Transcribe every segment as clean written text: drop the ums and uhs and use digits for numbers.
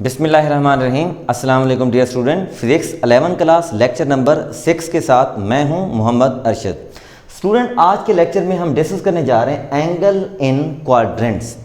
बिस्मिल्लाहिर्रहमानिर्रहीम। अस्सलाम वालेकुम dear student. Physics 11 class lecture number 6 के साथ मैं हूं मोहम्मद अरशद। स्टूडेंट, आज के लेक्चर में हम डिस्कस करने जा रहे हैं एंगल इन क्वाड्रेंट्स।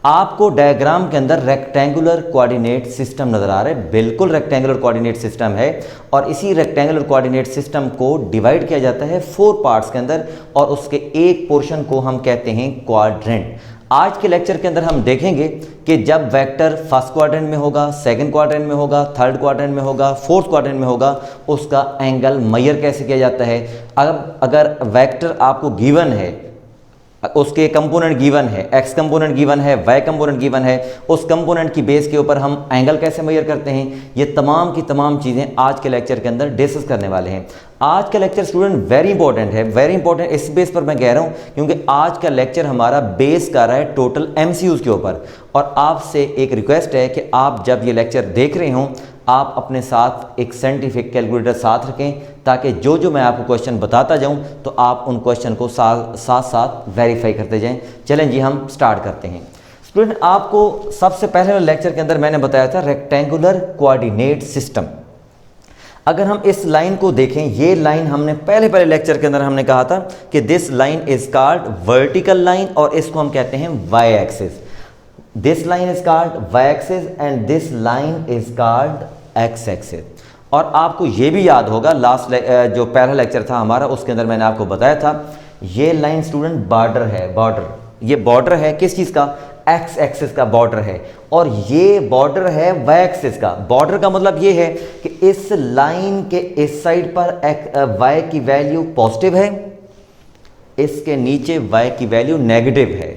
आपको डायग्राम के अंदर रेक्टेंगुलर कोऑर्डिनेट सिस्टम नज़र आ रहा है, बिल्कुल रेक्टेंगुलर कोऑर्डिनेट सिस्टम है और इसी रेक्टेंगुलर कोऑर्डिनेट सिस्टम को डिवाइड किया जाता है 4 पार्ट्स के अंदर और उसके एक पोर्शन को हम कहते हैं क्वाड्रेंट। आज के लेक्चर के अंदर हम देखेंगे कि जब वेक्टर फर्स्ट क्वाड्रेंट में होगा, सेकंड क्वाड्रेंट में होगा, थर्ड क्वाड्रेंट में होगा, फोर्थ क्वाड्रेंट में होगा, उसका एंगल मेजर कैसे किया जाता है। अगर वेक्टर आपको गिवन है, उसके कंपोनेंट गिवन है, एक्स कंपोनेंट गिवन है, वाई कंपोनेंट गिवन है, उस कंपोनेंट की बेस के ऊपर हम एंगल कैसे मेजर करते हैं, ये तमाम की तमाम चीज़ें आज के लेक्चर के अंदर डिस्कस करने वाले हैं। आज का लेक्चर स्टूडेंट वेरी इंपॉर्टेंट है, वेरी इंपॉर्टेंट इस बेस पर मैं कह रहा हूँ क्योंकि आज का लेक्चर हमारा बेस कर रहा है टोटल एमसीक्यूज के ऊपर। और आपसे एक रिक्वेस्ट है कि आप जब ये लेक्चर देख रहे हों आप अपने साथ एक साइंटिफिक कैलकुलेटर साथ रखें ताकि जो जो मैं आपको क्वेश्चन बताता जाऊं तो आप उन क्वेश्चन को साथ साथ वेरीफाई करते जाएं। चलें जी, हम स्टार्ट करते हैं। स्टूडेंट, आपको सबसे पहले वाले लेक्चर के अंदर मैंने बताया था रेक्टेंगुलर कोऑर्डिनेट सिस्टम। अगर हम इस लाइन को देखें, ये लाइन हमने पहले लेक्चर के अंदर हमने कहा था कि this line is called vertical line और इसको हम कहते हैं Y axis. This line is called Y axis and this line is called X axis. और आपको ये भी याद होगा लास्ट जो पहला लेक्चर था हमारा उसके अंदर मैंने आपको बताया था ये लाइन स्टूडेंट बॉर्डर है। बॉर्डर, ये बॉर्डर है किस चीज़ का? एक्स एक्सिस का बॉर्डर है और ये बॉर्डर है वाई एक्सिस का। बॉर्डर का मतलब ये है कि इस लाइन के इस साइड पर वाई की वैल्यू पॉजिटिव है, इसके नीचे वाई की वैल्यू नेगेटिव है।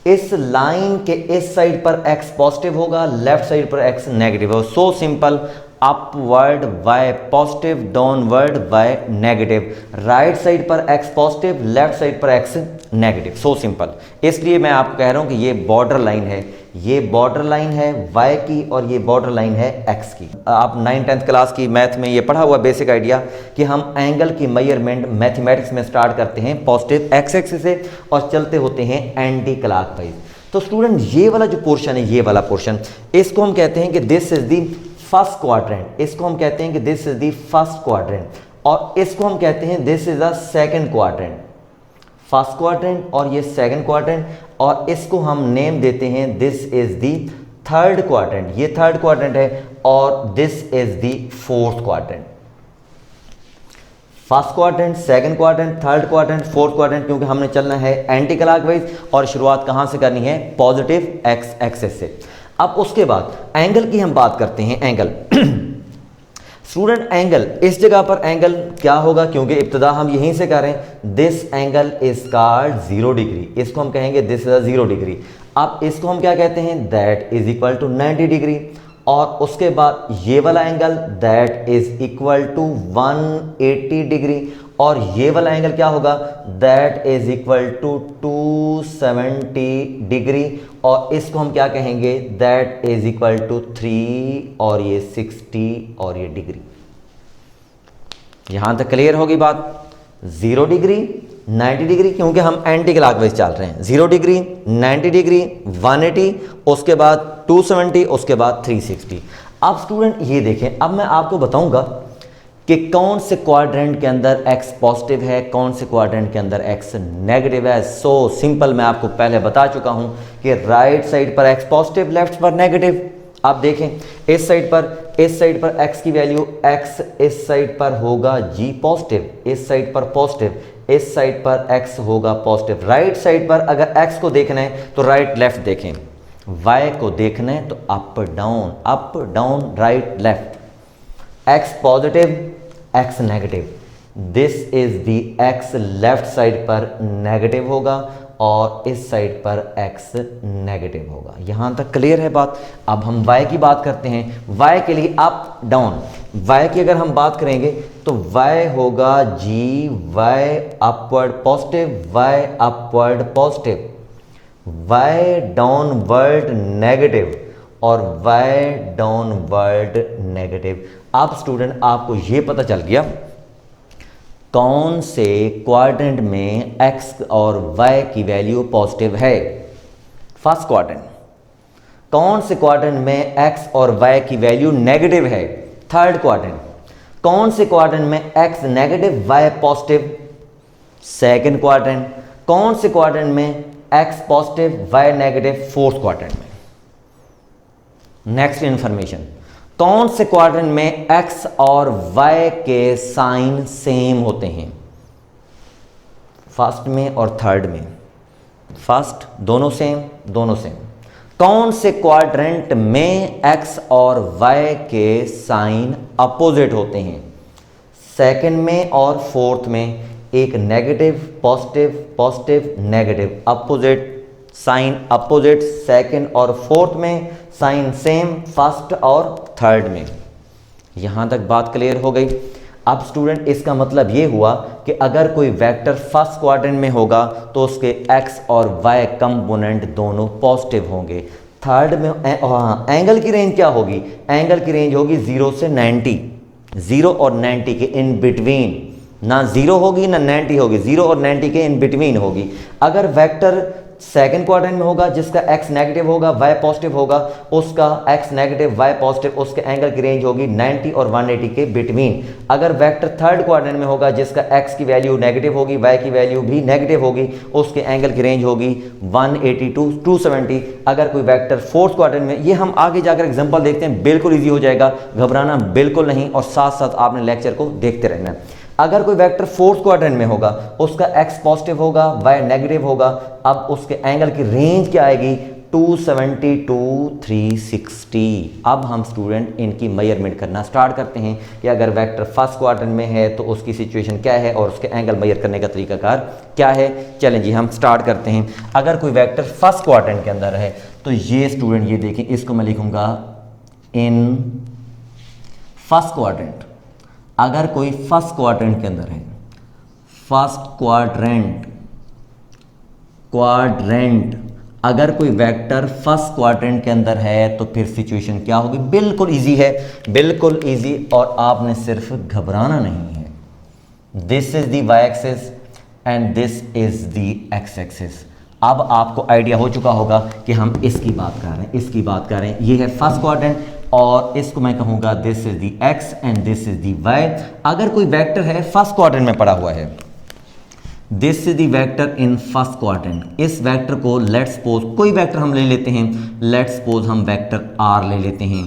इस लाइन के इस साइड पर x पॉजिटिव होगा, लेफ्ट साइड पर x नेगेटिव होगा। So simple, upward y positive, downward y negative, right side पर x पॉजिटिव, लेफ्ट साइड पर x नेगेटिव। So simple. इसलिए मैं आपको कह रहा हूं कि ये बॉर्डर लाइन है, ये बॉर्डर लाइन है y की और ये बॉर्डर लाइन है x की। आप 9th-10th क्लास की मैथ में ये पढ़ा हुआ बेसिक आइडिया कि हम एंगल की मेजरमेंट मैथमेटिक्स में स्टार्ट करते हैं पॉजिटिव एक्स एक्सिस से और चलते होते हैं एंटी क्लॉकवाइज। तो स्टूडेंट, ये वाला जो पोर्शन है, ये वाला पोर्शन, इसको हम कहते हैं कि this is the first quadrant. इसको हम कहते हैं कि this is the first quadrant और इसको हम कहते हैं this is the second quadrant. First quadrant और ये सेकंड क्वाड्रेंट और इसको हम नेम देते हैं this is the third quadrant. ये थर्ड क्वाड्रेंट है और this is the fourth quadrant. First quadrant, second quadrant, third quadrant, fourth quadrant, क्योंकि हमने चलना है एंटी क्लॉकवाइज और शुरुआत कहां से करनी है? पॉजिटिव एक्स एक्सिस से। अब उसके बाद एंगल की हम बात करते हैं। एंगल स्टूडेंट, एंगल इस जगह पर एंगल क्या होगा, क्योंकि इब्तिदा हम यहीं से कर रहे हैं। This angle is called 0 degree. इसको हम कहेंगे दिस इज 0 डिग्री। अब इसको हम क्या कहते हैं? That is equal to 90 degree. और उसके बाद ये वाला angle that is equal to 180 degree और ये वाला एंगल क्या होगा? That is equal to 270 degree और इसको हम क्या कहेंगे? दैट इज इक्वल टू 3 और ये 60 और ये डिग्री। यहां तक क्लियर होगी बात? 0 डिग्री, 90 डिग्री, क्योंकि हम एंटी क्लॉकवाइज चल रहे हैं। 0 डिग्री, 90 डिग्री, 180, उसके बाद 270, उसके बाद 360। अब स्टूडेंट ये देखें, अब मैं आपको बताऊंगा कि कौन से क्वाड्रेंट के अंदर x पॉजिटिव है, कौन से क्वाड्रेंट के अंदर x नेगेटिव है। सो सिंपल, मैं आपको पहले बता चुका हूं कि राइट साइड पर x पॉजिटिव, लेफ्ट पर नेगेटिव। आप देखें इस साइड पर x की वैल्यू, x इस साइड पर होगा g पॉजिटिव, इस साइड पर पॉजिटिव, इस साइड पर x होगा पॉजिटिव। राइट साइड पर अगर x को देखना है तो राइट लेफ्ट देखें, y को देखना है तो up down, right left. x positive, x negative. This is the x left side पर नेगेटिव होगा और इस साइड पर x नेगेटिव होगा। यहां तक क्लियर है बात? अब हम y की बात करते हैं। y के लिए अप डाउन, y की अगर हम बात करेंगे तो y होगा g, y upward positive, y upward positive, y downward negative और y डाउनवर्ड नेगेटिव। अब स्टूडेंट, आपको ये पता चल गया कौन से क्वाड्रेंट में x और y की वैल्यू पॉजिटिव है। फर्स्ट क्वाड्रेंट, कौन से क्वाड्रेंट में x और y की वैल्यू नेगेटिव है? Third quadrant. कौन से क्वाड्रेंट में x negative y positive? Second quadrant. कौन से क्वाड्रेंट में x positive y negative? Fourth quadrant में। नेक्स्ट इंफॉर्मेशन, कौन से क्वाड्रेंट में x और y के साइन सेम होते हैं? फर्स्ट में और थर्ड में। फर्स्ट दोनों सेम, दोनों सेम। कौन से क्वाड्रेंट में x और y के साइन अपोजिट होते हैं? सेकंड में और फोर्थ में। एक negative positive, positive negative, opposite sign opposite. Second और फोर्थ में साइन सेम, फर्स्ट और थर्ड में। यहां तक बात क्लियर हो गई। अब स्टूडेंट इसका मतलब ये हुआ कि अगर कोई वेक्टर फर्स्ट क्वाड्रेंट में होगा तो उसके x और y कंपोनेंट दोनों पॉजिटिव होंगे। थर्ड में एंगल की रेंज क्या होगी? एंगल की रेंज होगी 0 से 90, 0 और 90 के इन बिटवीन। ना 0 होगी ना 90 होगी, 0 और 90 के इन बिटवीन होगी। अगर वेक्टर सेकंड क्वाड्रेंट में होगा जिसका x नेगेटिव होगा y पॉजिटिव होगा, उसका x नेगेटिव y पॉजिटिव, उसके एंगल की रेंज होगी 90 और 180 के बिटवीन। अगर वेक्टर थर्ड क्वाड्रेंट में होगा जिसका x की वैल्यू नेगेटिव होगी, y की वैल्यू भी नेगेटिव होगी, उसके एंगल की रेंज होगी 180 टू 270। अगर कोई वेक्टर फोर्थ क्वाड्रेंट में, ये हम आगे जाकर एग्जाम्पल देखते हैं, बिल्कुल ईजी हो जाएगा, घबराना बिल्कुल नहीं, और साथ साथ आपने लेक्चर को देखते रहना है। अगर कोई वेक्टर फोर्थ क्वाड्रेंट में होगा, उसका x पॉजिटिव होगा, y नेगेटिव होगा, अब उसके एंगल की रेंज क्या आएगी? 270 टू 360। अब हम स्टूडेंट इनकी मेजरमेंट करना स्टार्ट करते हैं कि अगर वेक्टर फर्स्ट क्वाड्रेंट में है तो उसकी सिचुएशन क्या है और उसके एंगल मेजर करने का तरीकाकार क्या है। चलें जी, हम स्टार्ट करते हैं। अगर कोई वेक्टर फर्स्ट क्वाड्रेंट के अंदर है तो ये स्टूडेंट, ये देखें, इसको मैं लिखूंगा इन फर्स्ट क्वाड्रेंट। अगर कोई फर्स्ट क्वाड्रेंट के अंदर है, फर्स्ट क्वाड्रेंट अगर कोई वेक्टर फर्स्ट क्वाड्रेंट के अंदर है तो फिर सिचुएशन क्या होगी? बिल्कुल इजी है, बिल्कुल इजी, और आपने सिर्फ घबराना नहीं है। This is the y axis and this is the x axis. अब आपको आइडिया हो चुका होगा कि हम इसकी बात कर रहे हैं, इसकी बात कर रहे हैं। ये है फर्स्ट क्वाड्रेंट और इसको मैं कहूंगा this is the x and this is the y। अगर कोई वेक्टर है फर्स्ट क्वाड्रेंट में पड़ा हुआ है, this is the vector in first quadrant, इस वेक्टर को लेट्स सपोज कोई वेक्टर हम ले लेते हैं, लेट्स सपोज हम वेक्टर r ले लेते हैं,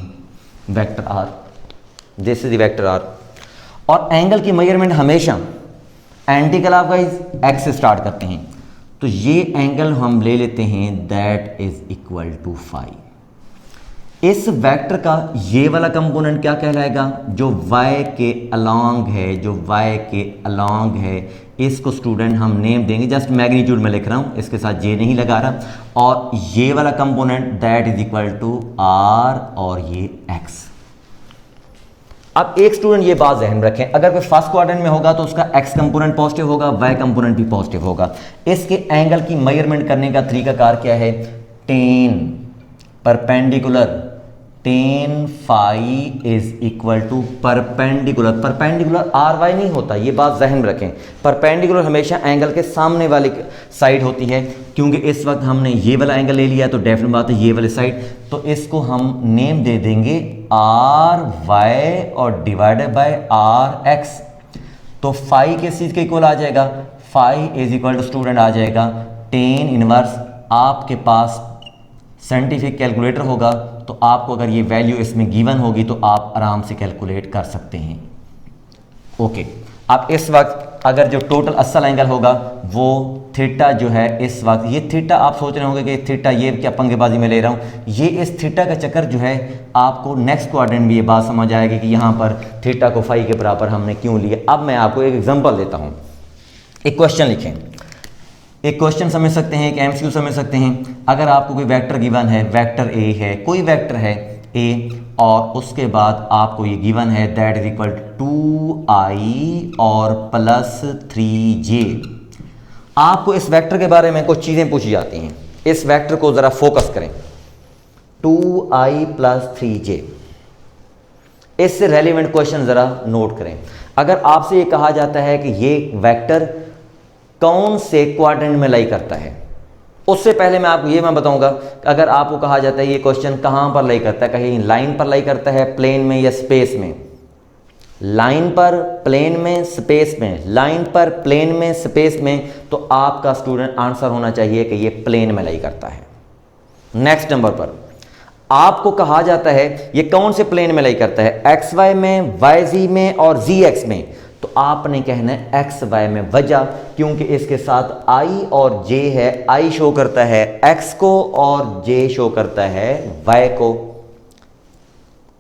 vector r, this is the vector r। और एंगल की मेजरमेंट हमेशा एंटी क्लॉकवाइज x से स्टार्ट करते हैं, तो ये एंगल हम ले लेते हैं that is equal to phi. इस वेक्टर का ये वाला कंपोनेंट क्या कहलाएगा? जो y के अलोंग है, जो y के अलोंग है, इसको स्टूडेंट हम नेम देंगे, जस्ट मैग्नीट्यूड में लिख रहा हूं, इसके साथ j नहीं लगा रहा। और ये वाला component that is equal to r और ये x। अब एक स्टूडेंट ये बात ध्यान रखें, अगर कोई फर्स्ट क्वाड्रेंट में होगा तो उसका x कंपोनेंट पॉजिटिव होगा, y कंपोनेंट भी पॉजिटिव होगा। इसके एंगल की मेजरमेंट करने का तरीकाकार क्या है? Tan perpendicular, tan phi is equal to perpendicular. Perpendicular r y नहीं होता, ये बात जहन रखें। परपेंडिकुलर हमेशा एंगल के सामने वाली साइड होती है, क्योंकि इस वक्त हमने ये वाला एंगल ले लिया तो डेफिनेट बात है ये वाली साइड, तो इसको हम नेम दे देंगे आर वाई और डिवाइडेड बाय आर एक्स। तो फाई किस चीज़ के इक्वल आ जाएगा? Phi is equal to student आ जाएगा टेन इनवर्स। आपके पास साइंटिफिक कैलकुलेटर होगा तो आपको अगर ये वैल्यू इसमें गिवन होगी तो आप आराम से कैलकुलेट कर सकते हैं। ओके, अब इस वक्त अगर जो टोटल असल एंगल होगा वो थीटा जो है, इस वक्त ये थीटा आप सोच रहे होंगे कि थीटा ये क्या पंगेबाजी में ले रहा हूँ, ये इस थीटा का चक्कर जो है आपको नेक्स्ट क्वाड्रेंट में ये बात समझ आएगी कि यहाँ पर थीटा को फाई के बराबर हमने क्यों लिया। अब मैं आपको एक एग्जांपल देता हूँ। एक क्वेश्चन लिखें, एक क्वेश्चन समझ सकते हैं, एक एमसीक्यू समझ सकते हैं। अगर आपको कोई वेक्टर गिवन है, वेक्टर ए है, कोई वेक्टर है ए, और उसके बाद आपको ये गिवन है दैट इज इक्वल 2i और प्लस 3j। आपको इस वेक्टर के बारे में कुछ चीज़ें पूछी जाती हैं, इस वेक्टर को ज़रा फोकस करें। 2i प्लस 3j, इससे रेलिवेंट क्वेश्चन ज़रा नोट करें। अगर आपसे ये कहा जाता है कि ये वेक्टर कौन से क्वाड्रेंट में लाई करता है, उससे पहले मैं आपको ये मैं बताऊंगा, अगर आपको कहा जाता है ये क्वेश्चन कहाँ पर लाई करता है, कहीं लाइन पर लाई करता है, प्लेन में या स्पेस में, लाइन पर, प्लेन में, स्पेस में, लाइन पर, प्लेन में, स्पेस में, तो आपका स्टूडेंट आंसर होना चाहिए कि ये प्लेन में लाई करता है। नेक्स्ट नंबर पर आपको कहा जाता है ये कौन से प्लेन में लाई करता है, एक्स वाई में, वाई जी में और जी एक्स में, तो आपने कहना है एक्स वाई में। वजह क्योंकि इसके साथ आई और जे है, आई शो करता है एक्स को और जे शो करता है वाई को।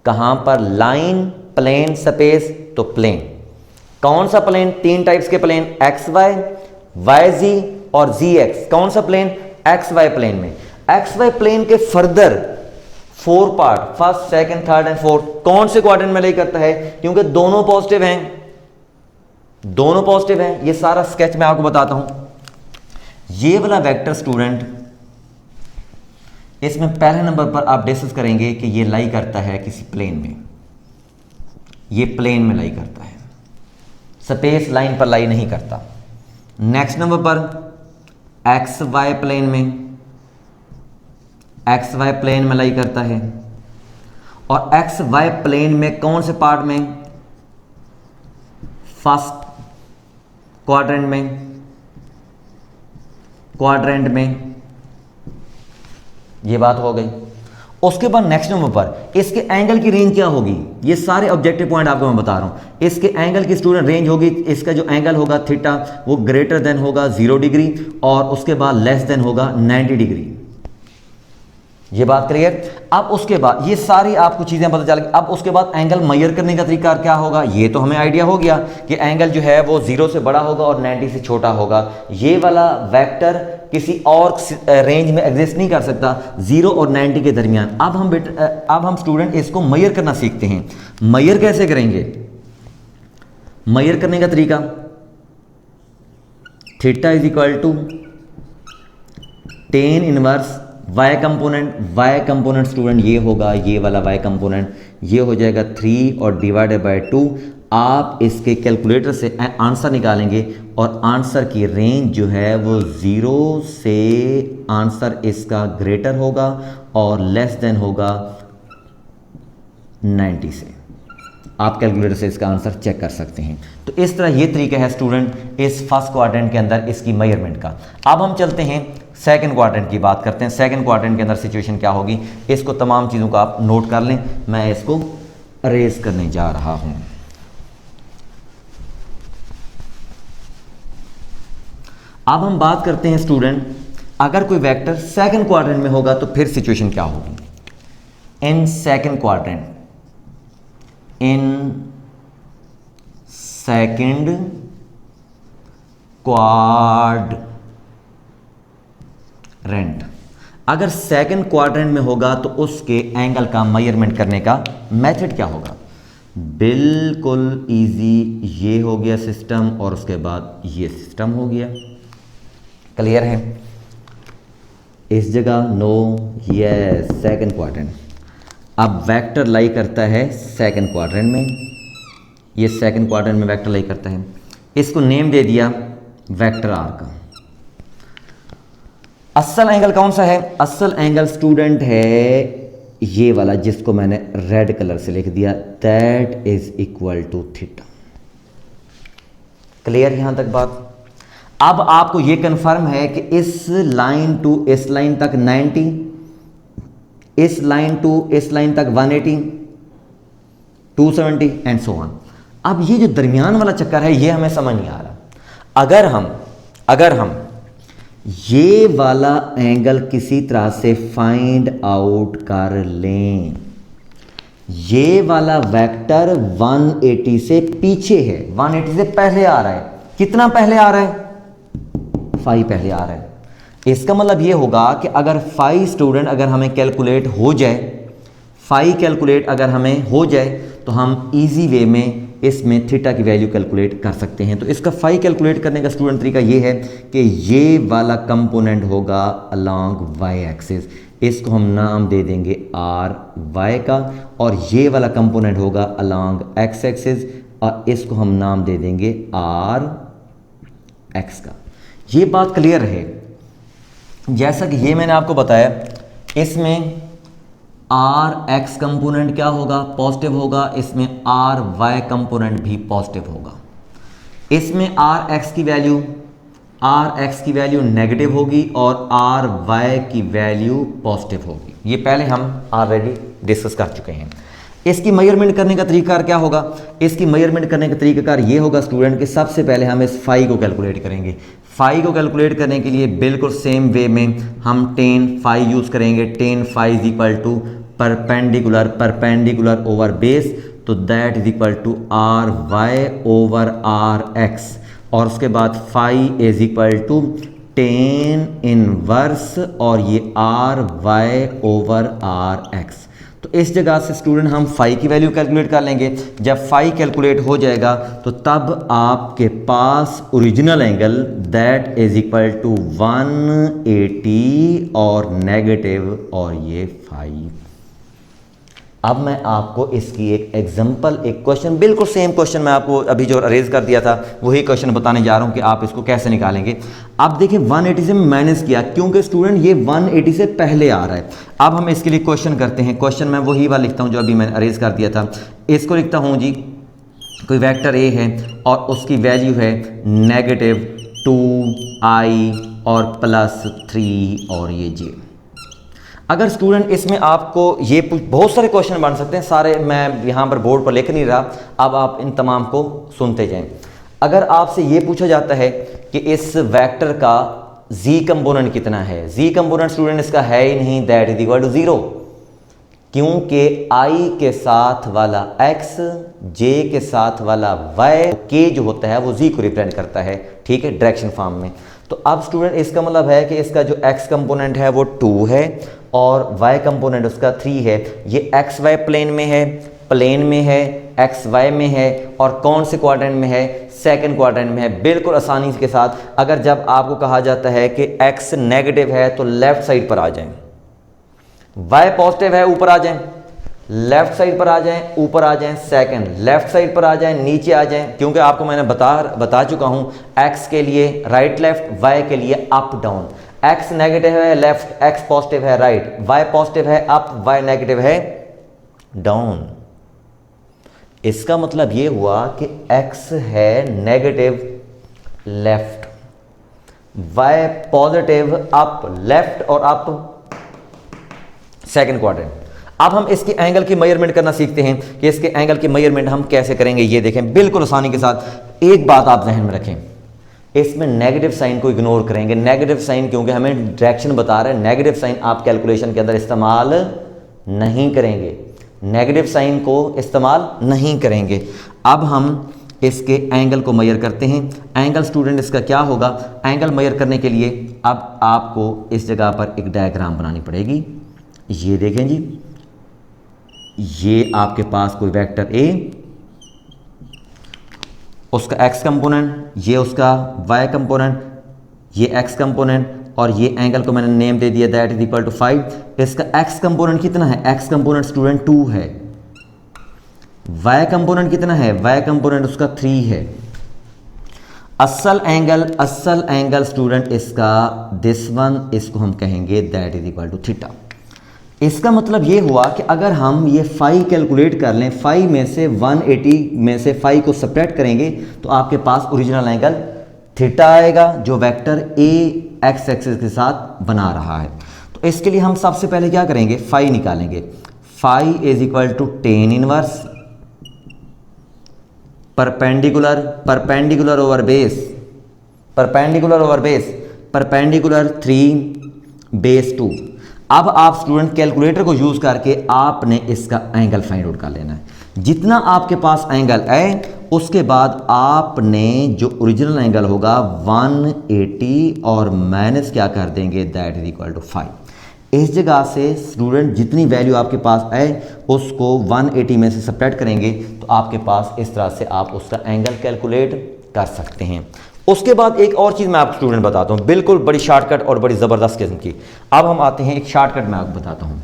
कहां पर, लाइन, प्लेन, स्पेस, तो प्लेन। कौन सा प्लेन, तीन टाइप्स के प्लेन, एक्स वाई, वाई जी और जी एक्स। कौन सा प्लेन, एक्स वाई प्लेन में। एक्स वाई प्लेन के further 4 part, first, second, third and fourth, कौन से क्वाड्रेंट में लाई करता है, क्योंकि दोनों पॉजिटिव हैं, दोनों पॉजिटिव हैं। ये सारा स्केच मैं आपको बताता हूं। ये वाला वेक्टर स्टूडेंट, इसमें पहले नंबर पर आप डिस्कस करेंगे कि ये लाई करता है किसी प्लेन में, ये प्लेन में लाई करता है, स्पेस लाइन पर लाई नहीं करता। नेक्स्ट नंबर पर एक्स वाई प्लेन में, एक्स वाई प्लेन में लाई करता है। और एक्स वाई प्लेन में कौन से पार्ट में, फर्स्ट क्वाड्रेंट में, ये बात हो गई। उसके बाद नेक्स्ट नंबर पर इसके एंगल की रेंज क्या होगी, ये सारे ऑब्जेक्टिव पॉइंट आपको मैं बता रहा हूं। इसके एंगल की स्टूडेंट रेंज होगी, इसका जो एंगल होगा थीटा वो ग्रेटर देन होगा 0 डिग्री और उसके बाद लेस देन होगा 90 डिग्री। ये बात क्लियर। अब उसके बाद ये सारी आपको चीजें पता चल गई। अब उसके बाद एंगल मेजर करने का तरीका क्या होगा, ये तो हमें आइडिया हो गया कि एंगल जो है वो 0 से बड़ा होगा और 90 से छोटा होगा। ये वाला वेक्टर किसी और रेंज में एग्जिस्ट नहीं कर सकता, 0 और 90 के दरमियान। अब हम स्टूडेंट इसको मेजर करना सीखते हैं। मेजर कैसे करेंगे, मेजर करने का तरीका, theta is equal to tan inverse y component student ये होगा, ये वाला वाई कंपोनेंट ये हो जाएगा 3 और डिवाइडेड बाय 2। आप इसके कैलकुलेटर से आंसर निकालेंगे और आंसर की रेंज जो है वो 0 से आंसर इसका ग्रेटर होगा और लेस देन होगा 90 से। आप कैलकुलेटर से इसका आंसर चेक कर सकते हैं। तो इस तरह ये तरीका है स्टूडेंट इस फर्स्ट क्वाड्रेंट के अंदर इसकी मेजरमेंट का। अब हम चलते हैं सेकंड क्वाड्रेंट की बात करते हैं। सेकंड क्वाड्रेंट के अंदर सिचुएशन क्या होगी, इसको तमाम चीज़ों को आप नोट कर लें। मैं इसको अरेज करने जा रहा हूं। अब हम बात करते हैं स्टूडेंट, अगर कोई वेक्टर सेकंड क्वाड्रेंट में होगा तो फिर सिचुएशन क्या होगी। In second quadrant, in second quadrant, अगर सेकंड क्वाड्रेंट में होगा तो उसके एंगल का मेजरमेंट करने का मेथड क्या होगा। बिल्कुल इजी, ये हो गया सिस्टम और उसके बाद ये सिस्टम हो गया। क्लियर है। इस जगह नो, यस, सेकंड क्वाड्रेंट। अब वेक्टर लाई करता है सेकंड क्वाड्रेंट में, ये सेकंड क्वाड्रेंट में वेक्टर लाई करता है। इसको नेम दे दिया वेक्टर आर का। असल एंगल कौन सा है, असल एंगल स्टूडेंट है ये वाला जिसको मैंने रेड कलर से लिख दिया, that is equal to theta. Clear यहां तक बात। अब आपको ये कंफर्म है कि इस लाइन टू इस लाइन तक 90, इस लाइन टू इस लाइन तक 180, 270 एंड सो ऑन। अब ये जो दरमियान वाला चक्कर है ये हमें समझ नहीं आ रहा। अगर हम ये वाला एंगल किसी तरह से फाइंड आउट कर लें, ये वाला वेक्टर 180 से पीछे है, 180 से पहले आ रहा है। कितना पहले आ रहा है, 5 पहले आ रहा है। इसका मतलब ये होगा कि अगर 5 स्टूडेंट अगर हमें कैलकुलेट हो जाए, 5 कैलकुलेट अगर हमें हो जाए तो हम इजी वे में इसमें थीटा की वैल्यू कैलकुलेट कर सकते हैं। तो इसका 5 कैलकुलेट करने का स्टूडेंट तरीका ये है कि ये वाला कंपोनेंट होगा अलोंग वाई एक्सिस, इसको हम नाम दे देंगे आर वाई का, और ये वाला कंपोनेंट होगा अलोंग एक्स एक्सिस और इसको हम नाम दे देंगे आर एक्स का। ये बात क्लियर है। जैसा कि ये मैंने आपको बताया, इसमें आर एक्स कंपोनेंट क्या होगा, पॉजिटिव होगा, इसमें आर वाई कंपोनेंट भी पॉजिटिव होगा। इसमें आर एक्स की वैल्यू नेगेटिव होगी और आर वाई की वैल्यू पॉजिटिव होगी। ये पहले हम ऑलरेडी डिस्कस कर चुके हैं। इसकी मेजरमेंट करने का तरीका क्या होगा? इसकी मेजरमेंट करने का तरीकाकार ये होगा स्टूडेंट कि सबसे पहले हम इस फाई को कैलकुलेट करेंगे। फाई को कैलकुलेट करने के लिए बिल्कुल सेम वे में हम टेन फाई यूज़ करेंगे। Tan phi is equal to perpendicular over base, तो that is equal to R Y over are X, और उसके बाद phi is equal to tan inverse और ये R Y over are X. तो इस जगह से स्टूडेंट हम फाई की वैल्यू कैलकुलेट कर लेंगे। जब फाई कैलकुलेट हो जाएगा तो तब आपके पास original angle that is equal to 180 और नेगेटिव और ये फाई। अब मैं आपको इसकी एक एग्जांपल, एक क्वेश्चन, बिल्कुल सेम क्वेश्चन मैं आपको अभी जो अरेज कर दिया था वही क्वेश्चन बताने जा रहा हूं कि आप इसको कैसे निकालेंगे। अब देखिए 180 से माइनस किया क्योंकि स्टूडेंट ये 180 से पहले आ रहा है। अब हम इसके लिए क्वेश्चन करते हैं। क्वेश्चन मैं वही वाला लिखता हूं जो अभी मैंने अरेज कर दिया था। इसको लिखता हूं जी, कोई वेक्टर ए है और उसकी वैल्यू है नेगेटिव 2i और प्लस 3 और ये j। अगर स्टूडेंट इसमें आपको ये बहुत सारे क्वेश्चन बन सकते हैं, सारे मैं यहाँ पर बोर्ड पर लिख नहीं रहा, अब आप इन तमाम को सुनते जाएं। अगर आपसे ये पूछा जाता है कि इस वेक्टर का z कंपोनेंट कितना है, z कंपोनेंट स्टूडेंट इसका है ही नहीं, दैट इज इक्वल टू 0, क्योंकि i के साथ वाला x, j के साथ वाला y, k जो होता है वो z को रिप्रेजेंट करता है, ठीक है, डायरेक्शन फॉर्म में। तो अब स्टूडेंट इसका मतलब है कि इसका जो x कंपोनेंट है वो 2 है और y कंपोनेंट उसका 3 है। ये एक्स वाई प्लेन में है, एक्स वाई में है, और कौन से क्वाड्रेंट में है, सेकंड क्वाड्रेंट में है। बिल्कुल आसानी के साथ अगर जब आपको कहा जाता है कि x नेगेटिव है तो लेफ्ट साइड पर आ जाएं, y पॉजिटिव है ऊपर आ जाएं, लेफ्ट साइड पर आ जाएं, ऊपर आ जाएं, सेकंड लेफ्ट साइड पर आ जाएं, नीचे आ जाएं, क्योंकि आपको मैंने बता चुका हूं x के लिए राइट लेफ्ट, y के लिए अप डाउन। x नेगेटिव है लेफ्ट, x पॉजिटिव है राइट, y पॉजिटिव है अप, y नेगेटिव है डाउन। इसका मतलब ये हुआ कि x है negative left, y positive up left और अप सेकंड क्वाड्रेंट। अब हम इसके एंगल की मेजरमेंट करना सीखते हैं कि इसके एंगल की मेजरमेंट हम कैसे करेंगे। ये देखें बिल्कुल आसानी के साथ। एक बात आप जहन में रखें, इसमें नेगेटिव साइन को इग्नोर करेंगे। नेगेटिव साइन क्योंकि हमें डायरेक्शन बता रहा है, नेगेटिव साइन आप कैलकुलेशन के अंदर इस्तेमाल नहीं करेंगे, नेगेटिव साइन को इस्तेमाल नहीं करेंगे। अब हम इसके एंगल को मेजर करते हैं। एंगल स्टूडेंट इसका क्या होगा? एंगल मेजर करने के लिए अब आपको इस जगह पर एक डायग्राम बनानी पड़ेगी। ये देखें जी, ये आपके पास कोई वेक्टर ए, उसका x कंपोनेंट, ये उसका y कंपोनेंट, ये x कंपोनेंट, और ये एंगल को मैंने नेम दे दिया दैट इज इक्वल टू 5। इसका x कंपोनेंट कितना है? x कंपोनेंट स्टूडेंट 2 है। y कंपोनेंट कितना है? y कंपोनेंट उसका 3 है। असल एंगल स्टूडेंट इसका दिस वन, इसको हम कहेंगे that is equal to theta. इसका मतलब ये हुआ कि अगर हम ये फाई कैलकुलेट कर लें, फाई में से 180 में से फाई को सब्ट्रैक्ट करेंगे तो आपके पास ओरिजिनल एंगल थीटा आएगा जो वेक्टर ए एक्स एक्सिस के साथ बना रहा है। तो इसके लिए हम सबसे पहले क्या करेंगे? फाई निकालेंगे। Phi is equal to tan inverse perpendicular over perpendicular 3 base 2। अब आप स्टूडेंट कैलकुलेटर को यूज करके आपने इसका एंगल फाइंड आउट कर लेना है। जितना आपके पास एंगल है उसके बाद आपने जो ओरिजिनल एंगल होगा 180 और माइनस क्या कर देंगे, दैट इज इक्वल टू 5। इस जगह से स्टूडेंट जितनी वैल्यू आपके पास है उसको 180 में से सब्ट्रैक्ट करेंगे तो आपके पास इस तरह से आप उसका एंगल कैलकुलेट कर सकते हैं। उसके बाद एक और चीज़ मैं आपको स्टूडेंट बताता हूँ, बिल्कुल बड़ी शॉर्टकट और बड़ी ज़बरदस्त किस्म की। अब हम आते हैं एक शॉर्टकट मैं आपको बताता हूँ।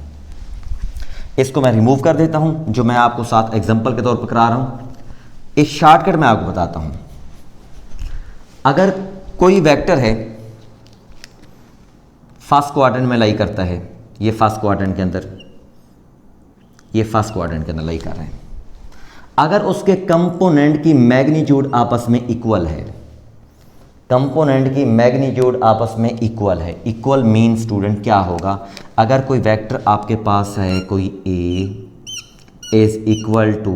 इसको मैं रिमूव कर देता हूँ जो मैं आपको साथ एग्जांपल के तौर पर करा रहा हूँ। इस शॉर्टकट मैं आपको बताता हूँ। अगर कोई वेक्टर है फर्स्ट क्वाड्रेंट में लाई करता है, ये फर्स्ट क्वाड्रेंट के अंदर, ये फर्स्ट क्वाड्रेंट के अंदर लाई कर रहे हैं। अगर उसके कंपोनेंट की मैग्नीट्यूड आपस में इक्वल है, कंपोनेंट की मैग्नीट्यूड आपस में इक्वल है, इक्वल मीन स्टूडेंट क्या होगा, अगर कोई वेक्टर आपके पास है, कोई a is equal to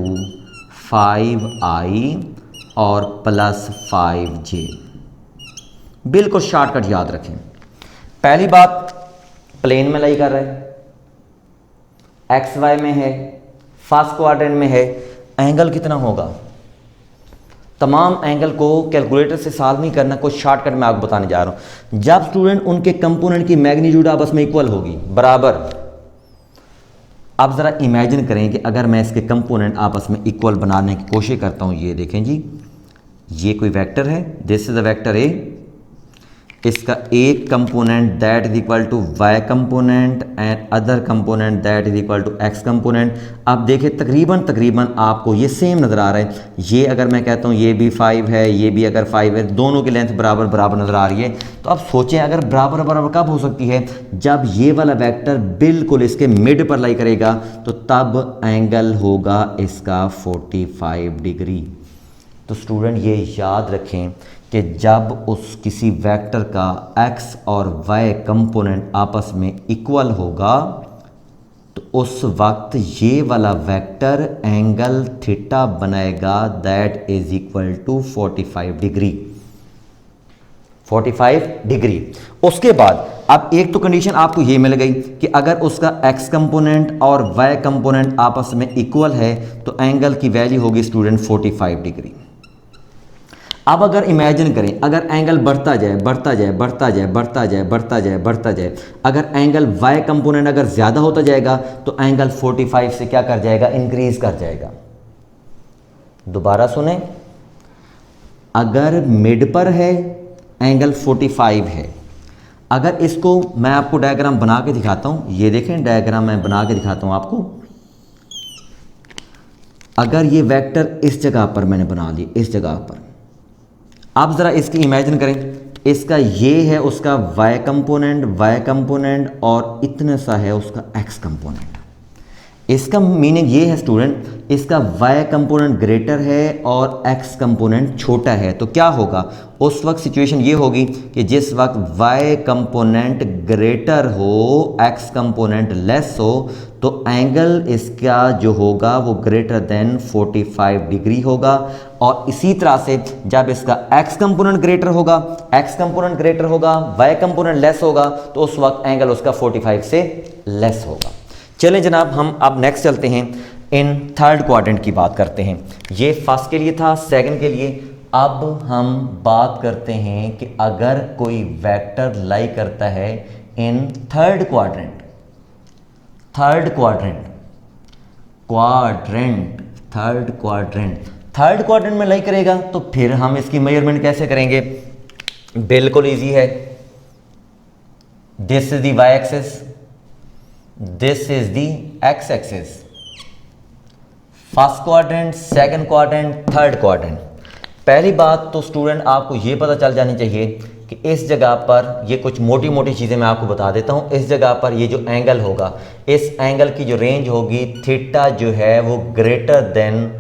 5i और प्लस 5j, बिल्कुल शॉर्टकट याद रखें। पहली बात प्लेन में लाई कर रहे हैं, एक्स वाई में है, फर्स्ट क्वाड्रेंट में है, एंगल कितना होगा, तमाम एंगल को कैलकुलेटर से सॉल्व नहीं करना, कुछ शॉर्टकट मैं आपको बताने जा रहा हूं। जब स्टूडेंट उनके कंपोनेंट की मैग्नीट्यूड आपस में इक्वल होगी, बराबर, अब जरा इमेजिन करें कि अगर मैं इसके कंपोनेंट आपस में इक्वल बनाने की कोशिश करता हूं, ये देखें जी, ये कोई वेक्टर है, this is a vector A, इसका एक component that is equal to y component and other component that is equal to x component. अब देखिए तकरीबन आपको ये सेम नज़र आ रहा है। ये अगर मैं कहता हूँ ये भी 5 है, ये भी अगर 5 है, दोनों की लेंथ बराबर नज़र आ रही है। तो अब सोचें अगर बराबर कब हो सकती है, जब ये वाला वेक्टर बिल्कुल इसके मिड पर लाई करेगा, तो तब एंगल होगा इसका 45 डिग्री। तो स्टूडेंट ये याद रखें कि जब उस किसी वेक्टर का x और y कंपोनेंट आपस में इक्वल होगा, तो उस वक्त ये वाला वेक्टर एंगल थीटा बनाएगा that is equal to 45 degree, 45 degree. उसके बाद अब एक तो कंडीशन आपको ये मिल गई कि अगर उसका x कंपोनेंट और y कंपोनेंट आपस में इक्वल है, तो एंगल की वैल्यू होगी स्टूडेंट 45 डिग्री। अब अगर इमेजिन करें, अगर एंगल बढ़ता जाए, अगर एंगल y कंपोनेंट अगर ज़्यादा होता जाएगा, तो एंगल 45 से क्या कर जाएगा, इंक्रीज कर जाएगा। दोबारा सुने, अगर मिड पर है एंगल 45 है, अगर इसको मैं आपको डायग्राम बना के दिखाता हूं, ये देखें डायग्राम मैं बना के दिखाता हूं आपको। अगर ये वेक्टर इस जगह पर मैंने बना ली, इस जगह पर, आप ज़रा इसकी इमेजिन करें, इसका ये है उसका y कंपोनेंट और इतना सा है उसका x कंपोनेंट। इसका मीनिंग ये है स्टूडेंट, इसका y कंपोनेंट ग्रेटर है और x कंपोनेंट छोटा है, तो क्या होगा उस वक्त सिचुएशन ये होगी कि जिस वक्त y कंपोनेंट ग्रेटर हो, x कंपोनेंट लेस हो, तो एंगल इसका जो होगा वो ग्रेटर देन 45 डिग्री होगा। और इसी तरह से जब इसका x कंपोनेंट ग्रेटर होगा, y कंपोनेंट लेस होगा, तो उस वक्त एंगल उसका 45 से लेस होगा। चलें जनाब, हम अब नेक्स्ट चलते हैं, इन थर्ड क्वाड्रेंट की बात करते हैं। ये फर्स्ट के लिए था, सेकंड के लिए। अब हम बात करते हैं कि अगर कोई वेक्टर लाई करता है इन थर्ड क्वाड्रेंट में लाई करेगा, तो फिर हम इसकी मेजरमेंट कैसे करेंगे, बिल्कुल इजी है। This is the y axis, this is the x axis, first quadrant, second quadrant, third quadrant. पहली बात तो स्टूडेंट आपको ये पता चल जानी चाहिए कि इस जगह पर, ये कुछ मोटी मोटी चीज़ें मैं आपको बता देता हूँ, इस जगह पर ये जो एंगल होगा, इस एंगल की जो रेंज होगी, थीटा जो है वो ग्रेटर देन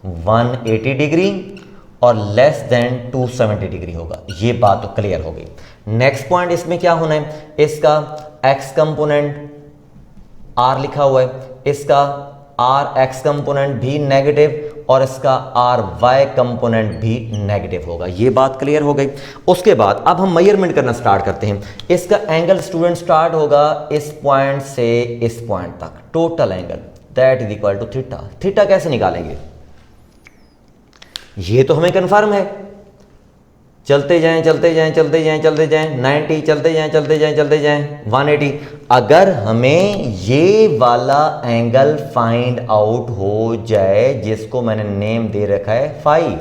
180 डिग्री और लेस देन 270 डिग्री होगा। ये बात तो क्लियर हो गई। नेक्स्ट पॉइंट इसमें क्या होना है, इसका x कंपोनेंट r लिखा हुआ है, इसका rx कंपोनेंट भी नेगेटिव और इसका ry कंपोनेंट भी नेगेटिव होगा। ये बात क्लियर हो गई। उसके बाद अब हम मेजरमेंट करना स्टार्ट करते हैं। इसका एंगल स्टूडेंट स्टार्ट होगा इस पॉइंट से इस पॉइंट तक, total angle that is equal to theta. Theta कैसे निकालेंगे, ये तो हमें कंफर्म है, चलते जाएं 90, चलते जाएं 180। अगर हमें ये वाला एंगल फाइंड आउट हो जाए, जिसको मैंने नेम दे रखा है फाई,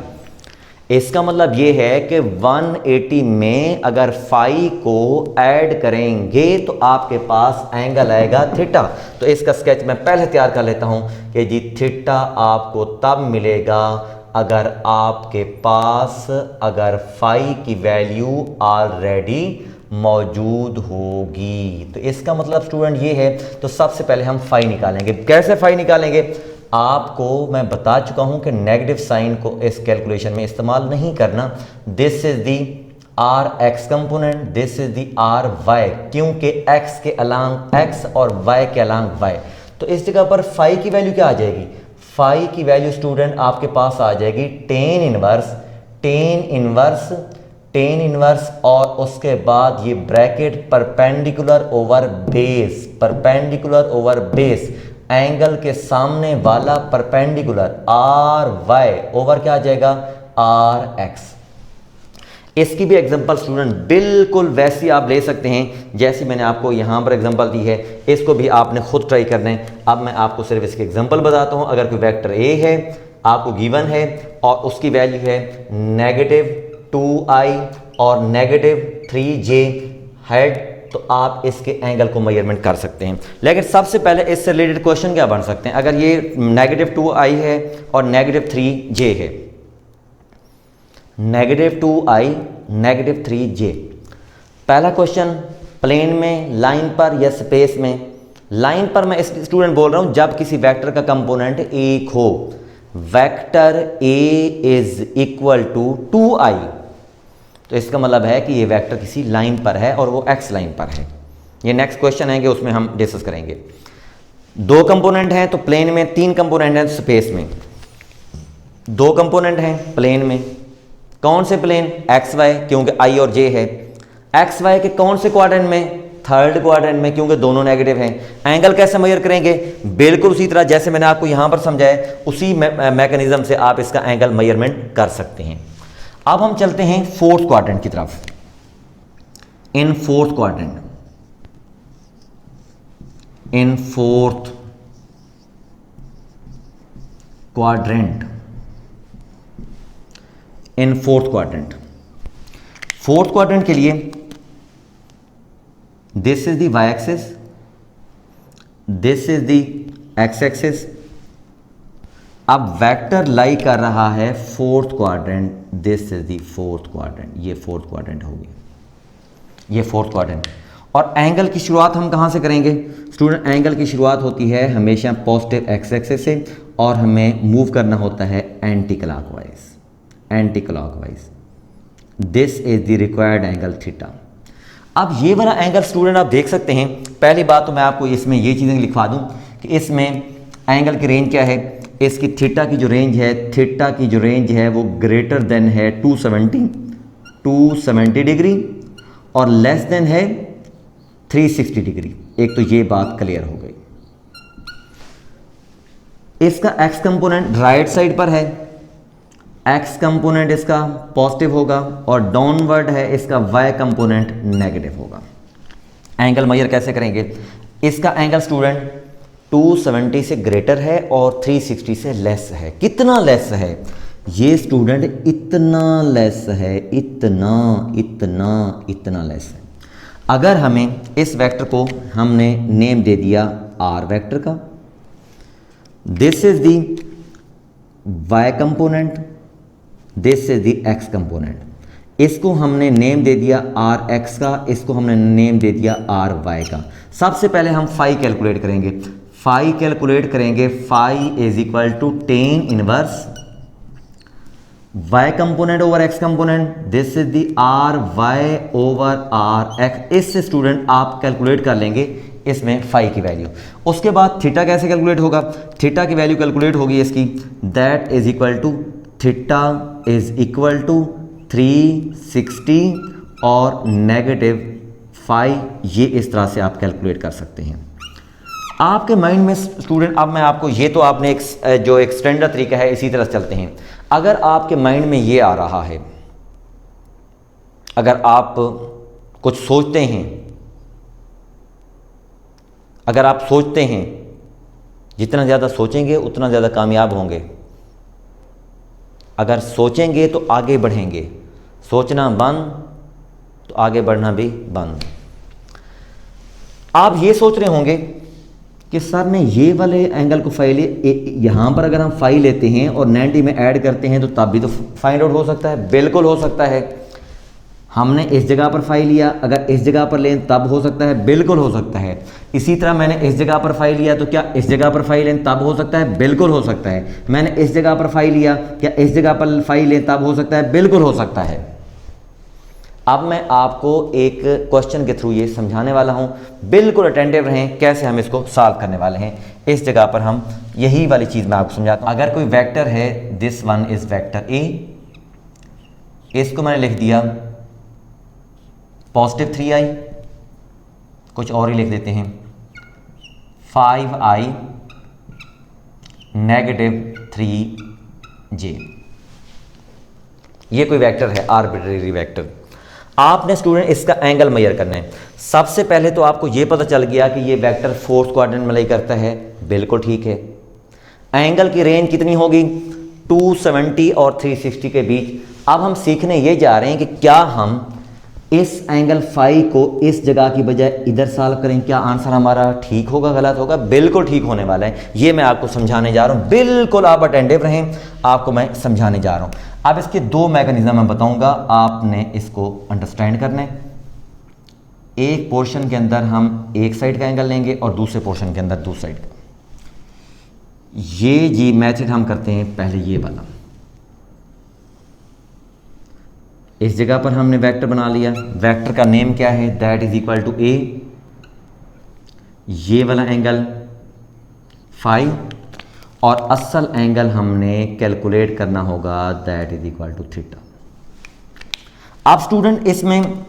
इसका मतलब ये है कि 180 में अगर फाई को ऐड करेंगे तो आपके पास एंगल आएगा थीटा। तो इसका स्केच मैं पहले तैयार कर लेता हूं कि जी थीटा आपको तब मिलेगा अगर आपके पास, अगर फाई की वैल्यू ऑलरेडी मौजूद होगी। तो इसका मतलब स्टूडेंट ये है। तो सबसे पहले हम फाई निकालेंगे। कैसे फाई निकालेंगे? आपको मैं बता चुका हूं कि नेगेटिव साइन को इस कैलकुलेशन में इस्तेमाल नहीं करना। This is the r x component, this is the r y, क्योंकि एक्स के अलांग एक्स और वाई के अलांग वाई। तो इस जगह पर फाई की वैल्यू क्या आ जाएगी? फाई की वैल्यू स्टूडेंट आपके पास आ जाएगी टेन इनवर्स और उसके बाद ये bracket perpendicular over base, angle के सामने वाला परपेंडिकुलर आर वाई ओवर क्या आ जाएगा? R x. इसकी भी एग्जांपल स्टूडेंट बिल्कुल वैसी आप ले सकते हैं जैसी मैंने आपको यहाँ पर एग्जांपल दी है। इसको भी आपने खुद ट्राई करना है। अब मैं आपको सिर्फ इसके एग्जांपल बताता हूँ। अगर कोई वेक्टर ए है आपको गिवन है और उसकी वैल्यू है -2i और -3j हेड, तो आप इसके एंगल को मेजरमेंट कर सकते हैं। लेकिन सबसे पहले इससे रिलेटेड क्वेश्चन क्या बन सकते हैं? अगर ये -2i है और -3j है, -2i -3j, पहला क्वेश्चन प्लेन में, लाइन पर या स्पेस में? लाइन पर मैं स्टूडेंट बोल रहा हूं जब किसी वेक्टर का कंपोनेंट एक हो। Vector a is equal to 2i, तो इसका मतलब है कि ये वेक्टर किसी लाइन पर है और वो x लाइन पर है। ये नेक्स्ट क्वेश्चन है कि उसमें हम डिस्कस करेंगे। दो कंपोनेंट हैं तो प्लेन में, तीन कंपोनेंट हैं स्पेस में। दो कंपोनेंट हैं प्लेन में, कौन से प्लेन? एक्स वाई, क्योंकि आई और जे है। एक्स वाई के कौन से क्वाड्रेंट में? थर्ड क्वाड्रेंट में, क्योंकि दोनों नेगेटिव हैं। एंगल कैसे मेजर करेंगे? बिल्कुल उसी तरह जैसे मैंने आपको यहां पर समझाया, उसी मैकेनिज्म से आप इसका एंगल मेजरमेंट कर सकते हैं। अब हम चलते हैं फोर्थ क्वाड्रेंट की तरफ। In fourth quadrant, in fourth quadrant, in fourth quadrant, fourth quadrant के लिए this is the y axis, this is the x axis. अब वेक्टर लाई कर रहा है fourth quadrant, this is the fourth quadrant, ये fourth quadrant होगी, ये fourth quadrant. और एंगल की शुरुआत हम कहां से करेंगे स्टूडेंट? एंगल की शुरुआत होती है हमेशा पॉजिटिव एक्स एक्सिस से और हमें मूव करना होता है anti clockwise, anti clockwise. This is the required angle theta. अब ये वाला एंगल स्टूडेंट आप देख सकते हैं। पहली बात तो मैं आपको इसमें ये चीज़ें लिखवा दूं कि इसमें एंगल की रेंज क्या है। इसकी थीटा की जो रेंज है, थीटा की जो रेंज है वो ग्रेटर देन है 270 डिग्री और लेस देन है 360 डिग्री। एक तो ये बात क्लियर हो गई। इसका एक्स कंपोनेंट राइट साइड पर है, एक्स कंपोनेंट इसका पॉजिटिव होगा और डाउनवर्ड है इसका वाई कंपोनेंट नेगेटिव होगा। एंगल मेजर कैसे करेंगे? इसका एंगल स्टूडेंट 270 से ग्रेटर है और 360 से लेस है। कितना लेस है ये स्टूडेंट? इतना लेस है, इतना इतना इतना लेस है। अगर हमें इस वेक्टर को हमने नेम दे दिया आर वेक्टर का, this is the y component, this is the x component. इसको हमने नेम दे दिया आर एक्स का, इसको हमने नेम दे दिया आर वाई का। सबसे पहले हम फाई कैलकुलेट करेंगे। फाई कैलकुलेट करेंगे, phi is equal to tan inverse y component over x component, this is the r Y over are x. इससे स्टूडेंट आप कैलकुलेट कर लेंगे इसमें फाई की वैल्यू। उसके बाद थीटा कैसे कैलकुलेट होगा? थीटा की वैल्यू कैलकुलेट होगी इसकी, that is equal to theta is equal to 360 और -फाई। ये इस तरह से आप कैलकुलेट कर सकते हैं। आपके माइंड में स्टूडेंट, अब मैं आपको ये तो आपने जो एक स्टैंडर्ड तरीका है इसी तरह चलते हैं। अगर आपके माइंड में ये आ रहा है, अगर आप कुछ सोचते हैं, अगर आप सोचते हैं, जितना ज़्यादा सोचेंगे उतना ज़्यादा कामयाब होंगे। अगर सोचेंगे तो आगे बढ़ेंगे, सोचना बंद तो आगे बढ़ना भी बंद। आप ये सोच रहे होंगे कि सर ने ये वाले एंगल को फाई यहाँ पर अगर हम फाई लेते हैं और 90 में ऐड करते हैं तो तब भी तो फाइंड आउट हो सकता है। बिल्कुल हो सकता है। हमने इस जगह पर फाई लिया, अगर इस जगह पर लें तब हो सकता है, बिल्कुल हो सकता है। इसी तरह मैंने इस जगह पर फाई लिया तो क्या इस जगह पर फाई लें तब हो सकता है, बिल्कुल हो सकता है। मैंने इस जगह पर फाई लिया, क्या इस जगह पर फाई लें तब हो सकता है, बिल्कुल हो सकता है। अब मैं आपको एक क्वेश्चन के थ्रू ये समझाने वाला हूँ, बिल्कुल अटेंटिव रहें कैसे हम इसको सॉल्व करने वाले हैं। इस जगह पर हम यही वाली चीज़ मैं आपको समझाता हूँ। अगर कोई वेक्टर है, this one is vector A, इसको मैंने लिख दिया पॉजिटिव 3i, कुछ और ही लिख देते हैं 5i नेगेटिव 3j। ये कोई वेक्टर है, आर्बिट्रेरी वेक्टर। आपने स्टूडेंट इसका एंगल मेजर करना है। सबसे पहले तो आपको ये पता चल गया कि ये वेक्टर फोर्थ क्वाड्रेंट में लाई करता है, बिल्कुल ठीक है। एंगल की रेंज कितनी होगी, 270 और 360 के बीच। अब हम सीखने ये जा रहे हैं कि क्या हम इस एंगल फाई को इस जगह की बजाय इधर सॉल्व करें, क्या आंसर हमारा ठीक होगा, गलत होगा, बिल्कुल ठीक होने वाला है। ये मैं आपको समझाने जा रहा हूँ, बिल्कुल आप अटेंटिव रहें, आपको मैं समझाने जा रहा हूँ। अब इसके दो मैकेनिज्म मैं बताऊंगा, आपने इसको अंडरस्टैंड करना है। एक पोर्शन के अंदर हम एक साइड का एंगल लेंगे और दूसरे पोर्शन के अंदर दूसरी साइड का। ये जी मेथड हम करते हैं पहले ये वाला। इस जगह पर हमने वेक्टर बना लिया, वेक्टर का नेम क्या है, दैट इज इक्वल टू ए, ये वाला एंगल फाई, और असल एंगल हमने कैलकुलेट करना होगा, that is equal to theta. अब स्टूडेंट इसमें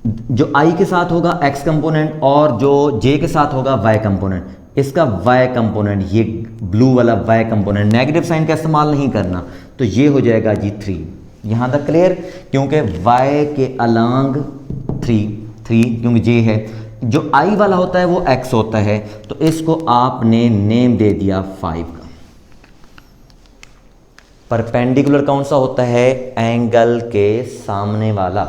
जो i के साथ होगा x कंपोनेंट और जो j के साथ होगा y कंपोनेंट, इसका y कंपोनेंट, ये ब्लू वाला y कंपोनेंट, नेगेटिव साइन का इस्तेमाल नहीं करना, तो ये हो जाएगा जी 3। यहां तक क्लियर, क्योंकि y के अलोंग 3 क्योंकि j है, जो i वाला होता है वो x होता है, तो इसको आपने नेम दे दिया 5 का। परपेंडिकुलर कौन सा होता है, एंगल के सामने वाला।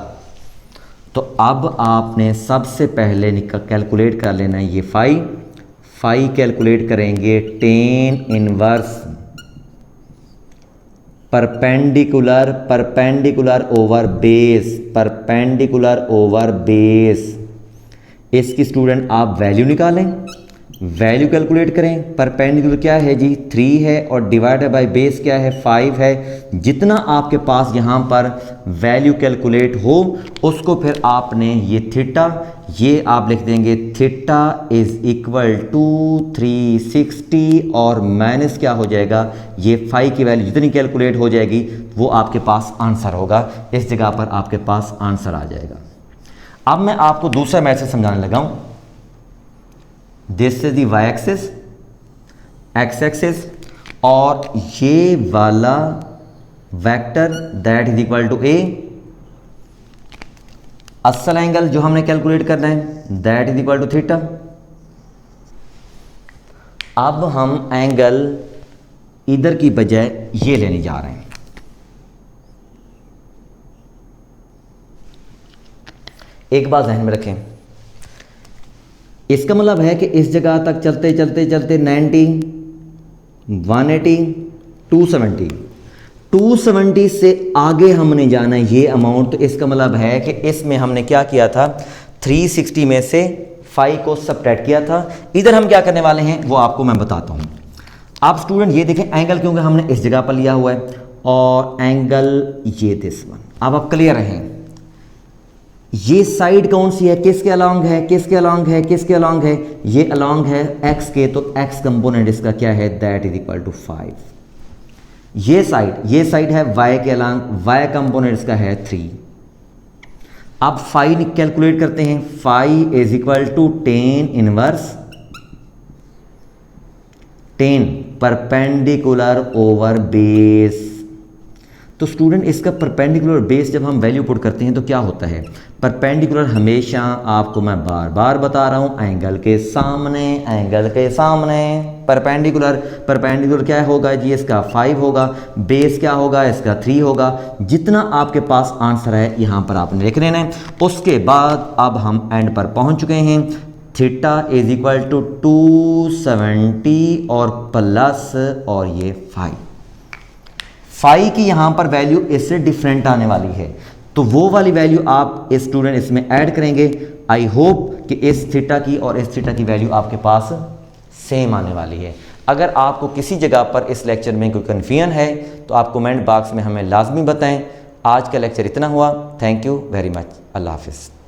तो अब आपने सबसे पहले कैलकुलेट कर लेना है ये फाई कैलकुलेट करेंगे ten inverse perpendicular over base. इसकी स्टूडेंट आप वैल्यू निकालें, वैल्यू कैलकुलेट करें। परपेंडिकुलर क्या है जी 3 है और डिवाइडेड बाय बेस क्या है 5 है। जितना आपके पास यहाँ पर वैल्यू कैलकुलेट हो उसको फिर आपने ये थीटा, ये आप लिख देंगे थीटा इज इक्वल टू 360 और माइनस क्या हो जाएगा, ये 5 की वैल्यू जितनी कैलकुलेट हो जाएगी वो आपके पास आंसर होगा। इस जगह पर आपके पास आंसर आ जाएगा। अब मैं आपको दूसरा मैथड समझाने लगा हूं। This is the Y axis, X axis, और ये वाला vector that is equal to A. असल एंगल जो हमने कैलकुलेट करना है that is equal to theta. अब हम एंगल इधर की बजाय ये लेने जा रहे हैं। एक बात ध्यान में रखें, इसका मतलब है कि इस जगह तक चलते चलते चलते 90, 180, 270 से आगे हमने जाना है ये अमाउंट। तो इसका मतलब है कि इसमें हमने क्या किया था, 360 में से 5 को सब्ट्रैक्ट किया था। इधर हम क्या करने वाले हैं वो आपको मैं बताता हूँ। आप स्टूडेंट ये देखें एंगल, क्योंकि हमने इस जगह पर लिया हुआ है, और एंगल ये दिस वन। अब आप क्लियर रहें, ये साइड कौन सी है, किसके अलोंग है, किसके अलोंग है, किसके अलोंग है, ये अलोंग है x के, तो x कंपोनेंट इसका क्या है, दैट इज इक्वल टू 5। ये साइड है y के अलोंग, y कंपोनेंट इसका है 3। अब फाई कैलकुलेट करते हैं, phi is equal to 10 inverse 10 perpendicular over base. तो स्टूडेंट इसका परपेंडिकुलर बेस जब हम वैल्यू पुट करते हैं तो क्या होता है, परपेंडिकुलर हमेशा आपको मैं बार बार बता रहा हूँ एंगल के सामने, एंगल के सामने परपेंडिकुलर क्या होगा जी, इसका 5 होगा, बेस क्या होगा, इसका 3 होगा। जितना आपके पास आंसर है यहाँ पर आपने लिख लेना है। उसके बाद अब हम एंड पर पहुँच चुके हैं। थीटा इज इक्वल टू 270 और प्लस और ये 5 की यहाँ पर वैल्यू इससे डिफरेंट आने वाली है। तो वो वाली वैल्यू आप इस स्टूडेंट इसमें ऐड करेंगे। आई होप कि इस थीटा की और इस थीटा की वैल्यू आपके पास सेम आने वाली है। अगर आपको किसी जगह पर इस लेक्चर में कोई कन्फ्यूजन है तो आप कमेंट बॉक्स में हमें लाजमी बताएं। आज का लेक्चर इतना हुआ। Thank you very much. अल्लाह हाफिज़।